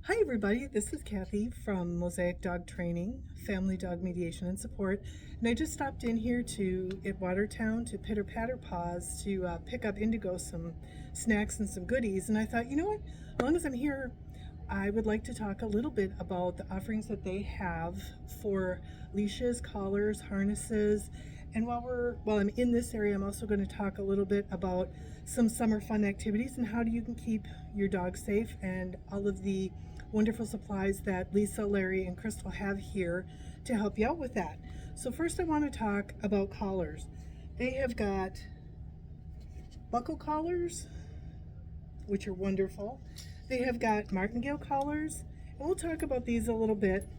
Hi everybody, this is Kathy from Mosaic Dog Training, Family Dog Mediation and Support, and I just stopped in here at Watertown to Pidder Padder Paws to pick up Indigo some snacks and some goodies, and I thought, you know what, as long as I'm here, I would like to talk a little bit about the offerings that they have for leashes, collars, harnesses, and while I'm in this area, I'm also going to talk a little bit about some summer fun activities and how you can keep your dog safe and all of the wonderful supplies that Lisa, Larry, and Crystal have here to help you out with that. So first I want to talk about collars. They have got buckle collars, which are wonderful. They have got martingale collars, and we'll talk about these a little bit.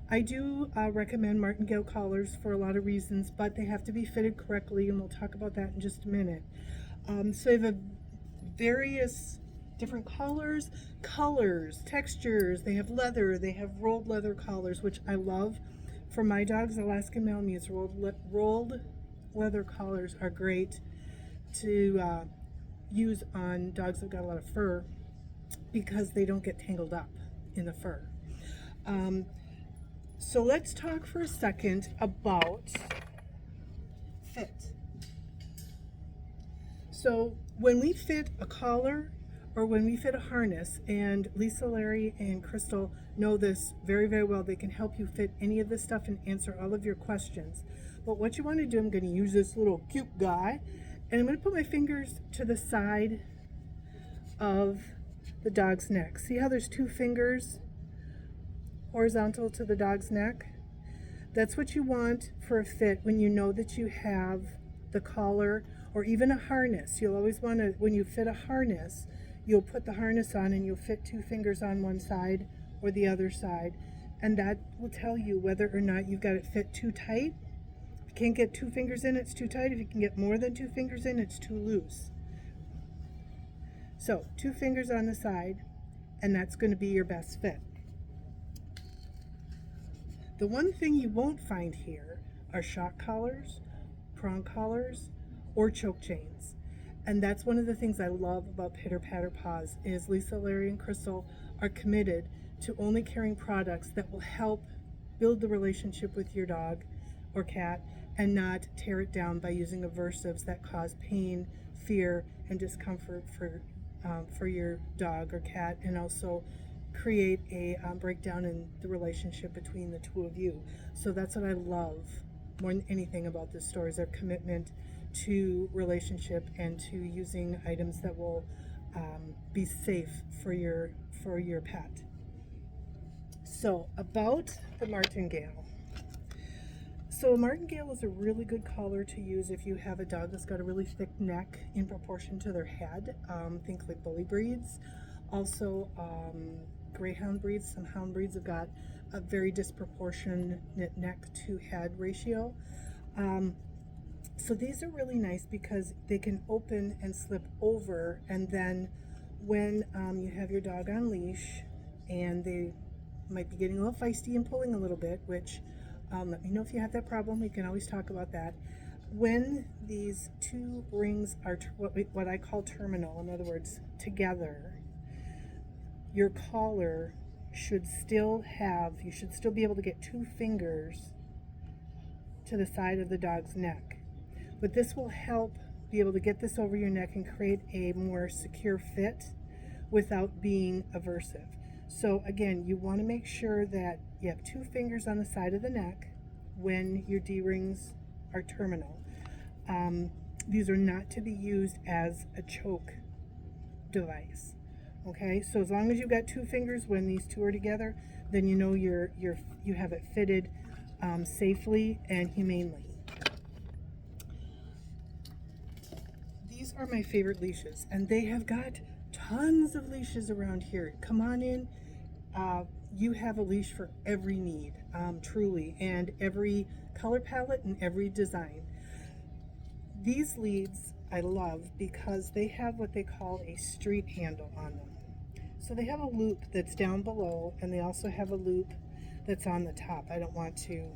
I do recommend martingale collars for a lot of reasons, but they have to be fitted correctly, and we'll talk about that in just a minute. So they have various different colors, textures. They have leather, they have rolled leather collars, which I love. For my dogs, Alaskan Malamutes, rolled leather collars are great to use on dogs that got a lot of fur because they don't get tangled up in the fur. So let's talk for a second about fit. So when we fit a collar or when we fit a harness, and Lisa, Larry, and Crystal know this very, very well, they can help you fit any of this stuff and answer all of your questions. But what you want to do, I'm going to use this little cute guy, and I'm going to put my fingers to the side of the dog's neck. See how there's two fingers horizontal to the dog's neck? That's what you want for a fit when you know that you have the collar or even a harness. You'll always want to, when you fit a harness, you'll put the harness on and you'll fit two fingers on one side or the other side, and that will tell you whether or not you've got it fit too tight. If you can't get two fingers in, it's too tight. If you can get more than two fingers in, it's too loose. So two fingers on the side, and that's going to be your best fit. The one thing you won't find here are shock collars, prong collars, or choke chains. And that's one of the things I love about Pidder Padder Paws is Lisa, Larry, and Crystal are committed to only carrying products that will help build the relationship with your dog or cat and not tear it down by using aversives that cause pain, fear, and discomfort for your dog or cat, and also create a breakdown in the relationship between the two of you. So that's what I love more than anything about this store is their commitment to relationship and to using items that will be safe for your pet. So about the martingale. So a martingale is a really good collar to use if you have a dog that's got a really thick neck in proportion to their head. Think like bully breeds. Also greyhound breeds. Some hound breeds have got a very disproportionate neck to head ratio. So these are really nice because they can open and slip over, and then when you have your dog on leash and they might be getting a little feisty and pulling a little bit, which let me know if you have that problem. We can always talk about that. When these two rings are what I call terminal, in other words, together, your collar should still you should still be able to get two fingers to the side of the dog's neck. But this will help be able to get this over your neck and create a more secure fit without being aversive. So again, you want to make sure that you have two fingers on the side of the neck when your D-rings are terminal. These are not to be used as a choke device. Okay, so as long as you've got two fingers when these two are together, then you know you have it fitted safely and humanely. These are my favorite leashes, and they have got tons of leashes around here. Come on in. You have a leash for every need, truly, and every color palette and every design. These leads I love because they have what they call a street handle on them. So they have a loop that's down below, and they also have a loop that's on the top. I don't want to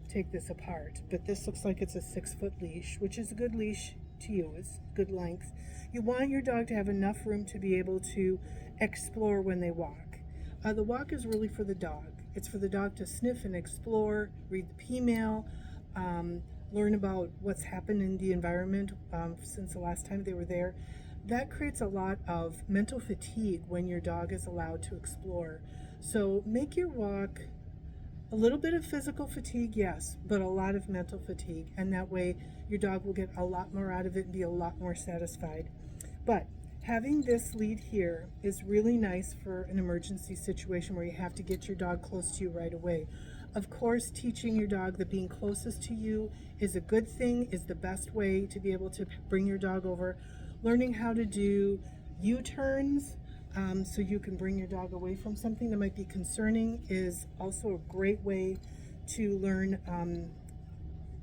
take this apart, but this looks like it's a 6-foot leash, which is a good leash to use, good length. You want your dog to have enough room to be able to explore when they walk. The walk is really for the dog. It's for the dog to sniff and explore, read the P-mail, learn about what's happened in the environment since the last time they were there. That creates a lot of mental fatigue when your dog is allowed to explore. So make your walk a little bit of physical fatigue, yes, but a lot of mental fatigue. And that way your dog will get a lot more out of it and be a lot more satisfied. But having this lead here is really nice for an emergency situation where you have to get your dog close to you right away. Of course, teaching your dog that being closest to you is a good thing, is the best way to be able to bring your dog over. Learning how to do U-turns so you can bring your dog away from something that might be concerning is also a great way to learn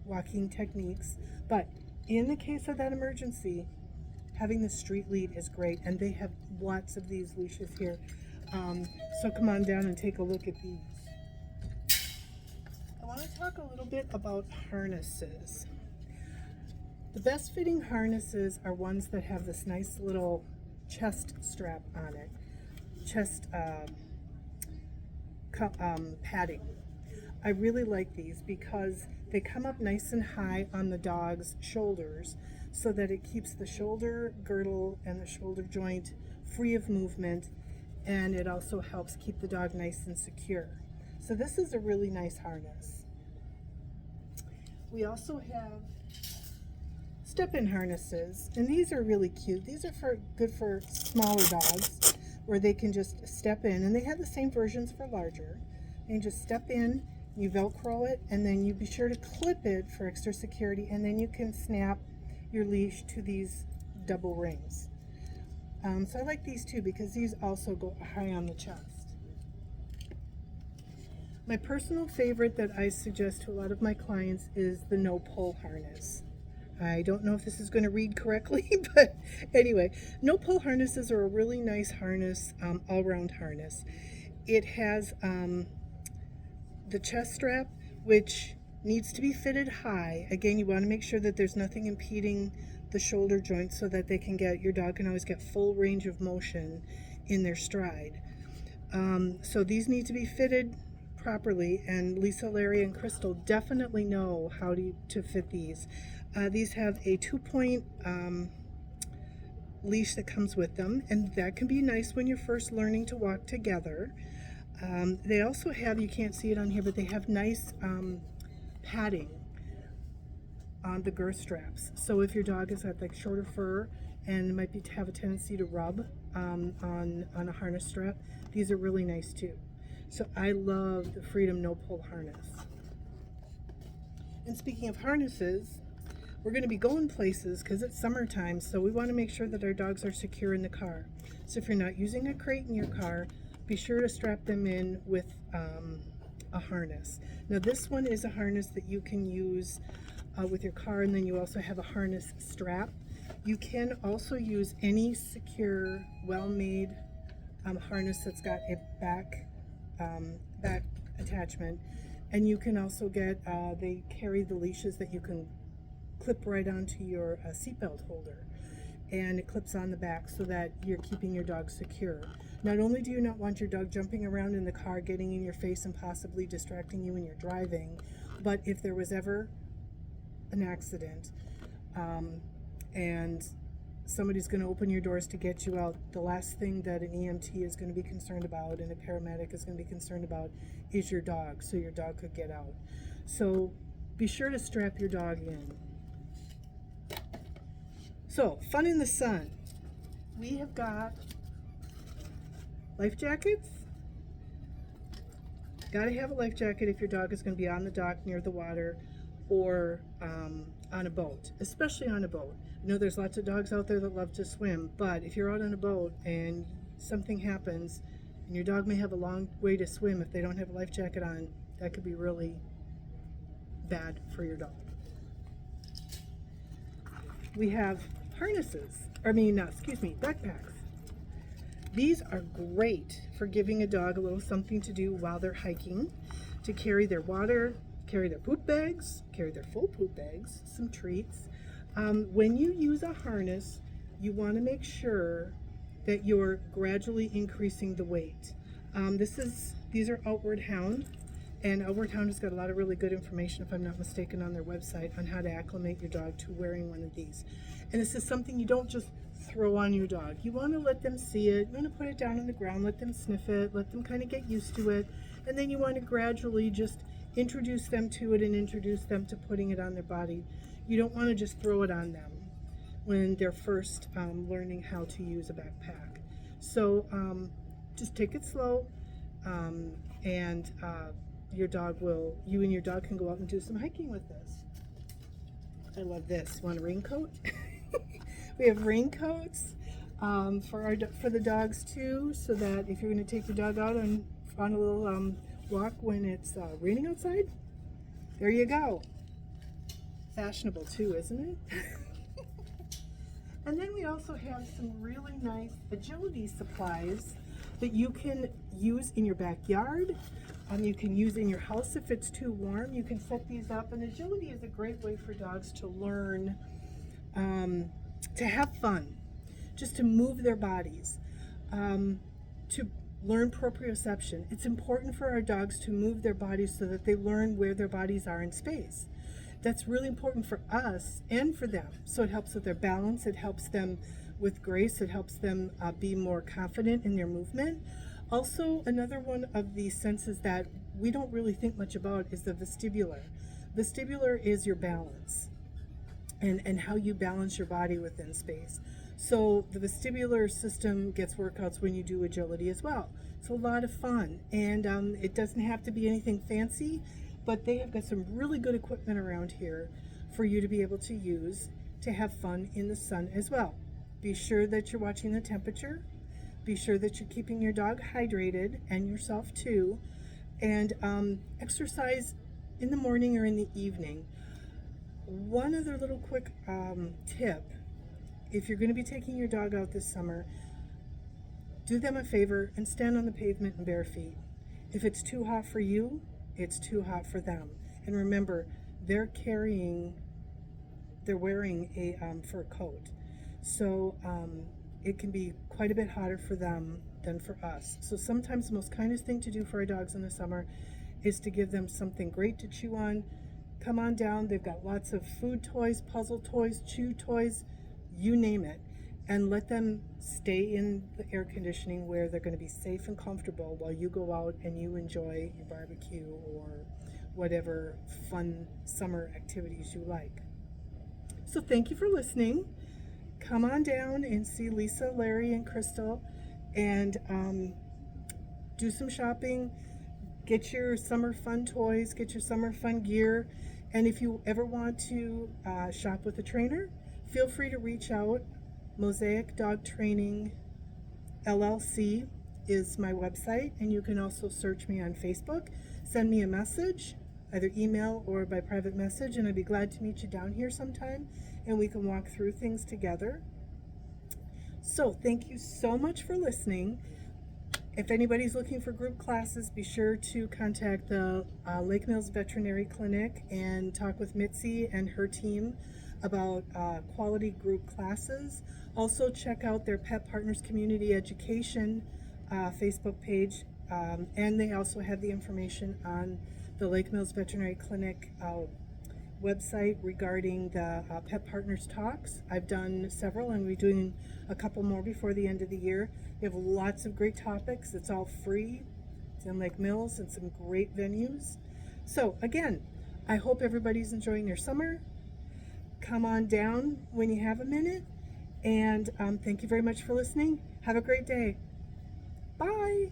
walking techniques. But in the case of that emergency, having the street lead is great, and they have lots of these leashes here. So come on down and take a look at these. I want to talk a little bit about harnesses. The best fitting harnesses are ones that have this nice little chest strap on it, chest padding. I really like these because they come up nice and high on the dog's shoulders so that it keeps the shoulder girdle and the shoulder joint free of movement, and it also helps keep the dog nice and secure. So this is a really nice harness. We also have step-in harnesses, and these are really cute. These are good for smaller dogs where they can just step in, and they have the same versions for larger. And you just step in, you Velcro it, and then you be sure to clip it for extra security, and then you can snap your leash to these double rings. So I like these too because these also go high on the chest. My personal favorite that I suggest to a lot of my clients is the no-pull harness. I don't know if this is going to read correctly, but anyway, no-pull harnesses are a really nice harness, all-round harness. It has the chest strap, which needs to be fitted high. Again, you want to make sure that there's nothing impeding the shoulder joint so that your dog can always get full range of motion in their stride. So these need to be fitted properly, and Lisa, Larry, and Crystal definitely know how to fit these. These have a 2-point leash that comes with them, and that can be nice when you're first learning to walk together. They also have, you can't see it on here, but they have nice padding on the girth straps. So if your dog has got like shorter fur and might have a tendency to rub on a harness strap, these are really nice too. So I love the Freedom no-pull harness. And speaking of harnesses, we're going to be going places because it's summertime, so we want to make sure that our dogs are secure in the car. So if you're not using a crate in your car, be sure to strap them in with a harness. Now this one is a harness that you can use with your car, and then you also have a harness strap. You can also use any secure, well-made harness that's got a back attachment, and you can also get, they carry the leashes that you can clip right onto your seatbelt holder, and it clips on the back so that you're keeping your dog secure. Not only do you not want your dog jumping around in the car, getting in your face and possibly distracting you when you're driving, but if there was ever an accident and somebody's going to open your doors to get you out, the last thing that an EMT is going to be concerned about and a paramedic is going to be concerned about is your dog, so your dog could get out. So be sure to strap your dog in. So, fun in the sun. We have got life jackets. Got to have a life jacket if your dog is going to be on the dock near the water or on a boat, especially on a boat. I know there's lots of dogs out there that love to swim, but if you're out on a boat and something happens and your dog may have a long way to swim, if they don't have a life jacket on, that could be really bad for your dog. We have harnesses, backpacks. These are great for giving a dog a little something to do while they're hiking, to carry their water, carry their poop bags, carry their full poop bags, some treats. When you use a harness, you want to make sure that you're gradually increasing the weight. These are Outward Hound, and Outward Hound has got a lot of really good information, if I'm not mistaken, on their website on how to acclimate your dog to wearing one of these. And this is something you don't just throw on your dog. You want to let them see it. You want to put it down on the ground, let them sniff it, let them kind of get used to it, and then you want to gradually just introduce them to it and introduce them to putting it on their body. You don't want to just throw it on them when they're first learning how to use a backpack. So just take it slow, and you and your dog can go out and do some hiking with this. I love this. Want a raincoat? We have raincoats for the dogs too, so that if you're going to take your dog out on a little walk when it's raining outside, there you go. Fashionable too, isn't it? And then we also have some really nice agility supplies that you can use in your backyard. You can use in your house if it's too warm. You can set these up, and agility is a great way for dogs to learn to have fun, just to move their bodies, to learn proprioception. It's important for our dogs to move their bodies so that they learn where their bodies are in space. That's really important for us and for them. So it helps with their balance, it helps them with grace, it helps them be more confident in their movement. Also, another one of the senses that we don't really think much about is the vestibular. Vestibular is your balance and how you balance your body within space. So the vestibular system gets workouts when you do agility as well. It's a lot of fun, and it doesn't have to be anything fancy, but they have got some really good equipment around here for you to be able to use to have fun in the sun as well. Be sure that you're watching the temperature. Be sure that you're keeping your dog hydrated, and yourself too, and exercise in the morning or in the evening. One other little quick tip: if you're going to be taking your dog out this summer, do them a favor and stand on the pavement in bare feet. If it's too hot for you, it's too hot for them. And remember, they're wearing a fur coat, so it can be quite a bit hotter for them than for us. So sometimes the most kindest thing to do for our dogs in the summer is to give them something great to chew on. Come on down. They've got lots of food toys, puzzle toys, chew toys, you name it, and let them stay in the air conditioning where they're going to be safe and comfortable while you go out and you enjoy your barbecue or whatever fun summer activities you like. So thank you for listening. Come on down and see Lisa, Larry, and Crystal, and do some shopping. Get your summer fun toys, get your summer fun gear, and if you ever want to shop with a trainer, feel free to reach out. Mosaic Dog Training LLC is my website, and you can also search me on Facebook. Send me a message, either email or by private message, and I'd be glad to meet you down here sometime and we can walk through things together. So thank you so much for listening. If anybody's looking for group classes, be sure to contact the Lake Mills Veterinary Clinic and talk with Mitzi and her team about quality group classes. Also check out their Pet Partners Community Education Facebook page, and they also have the information on the Lake Mills Veterinary Clinic website regarding the Pet Partners Talks. I've done several, and we're doing a couple more before the end of the year. We have lots of great topics. It's all free. It's in Lake Mills and some great venues. So again, I hope everybody's enjoying their summer. Come on down when you have a minute, and thank you very much for listening. Have a great day. Bye.